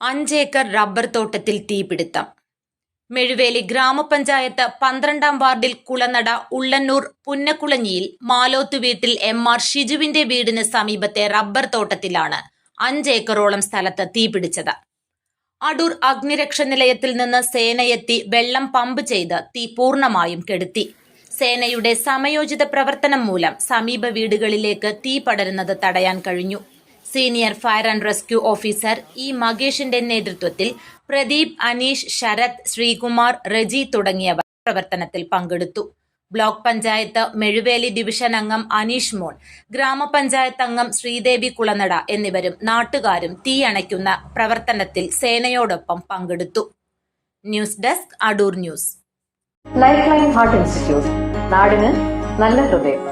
5 acre rubber തോട്ടത്തിൽ തീപിടുത്തം. മെഴുവേലി ഗ്രാമപഞ്ചായത്ത് 12-ാം വാർഡിൽ കുളനട ഉള്ളന്നൂർ പുന്നക്കുളഞ്ഞിയിൽ മാലോത്തു വീട്ടിൽ MR ഷിജുവിന്റെ വീടിന് സമീപത്തെ റബ്ബർ തോട്ടത്തിലാണ് 5 ഏക്കറോളം സ്ഥലത്ത് തീപിടിച്ചത്. അടൂർ അഗ്നിരക്ഷ നിലയത്തിൽ നിന്ന് സേനയെത്തി വെള്ളം പമ്പ് ചെയ്ത് തീ പൂർണ്ണമായും കെടുത്തി. സേനയുടെ സമയോചിത പ്രവർത്തനം മൂലം സമീപ വീടുകളിലേക്ക് തീ പടരുന്നത് തടയാൻ കഴിഞ്ഞു. Senior fire and rescue officer E മകേഷിന്റെ നേതൃത്വത്തിൽ പ്രദീപ്, അനീഷ്, ശരത്, ശ്രീകുമാർ, റജി തുടങ്ങിയവർ പ്രവർത്തനത്തിൽ പങ്കെടുത്തു. ബ്ലോക്ക് പഞ്ചായത്ത് മെഴുവേലി ഡിവിഷൻ അംഗം അനീഷ് മോൻ, ഗ്രാമപഞ്ചായത്ത് അംഗം ശ്രീദേവി കുളനട എന്നിവരും നാട്ടുകാരും തീയണയ്ക്കുന്ന പ്രവർത്തനത്തിൽ സേനയോടൊപ്പം പങ്കെടുത്തു. News desk, Adoor news. Life line heart institute, നാടിന് നല്ല ഹൃദയം.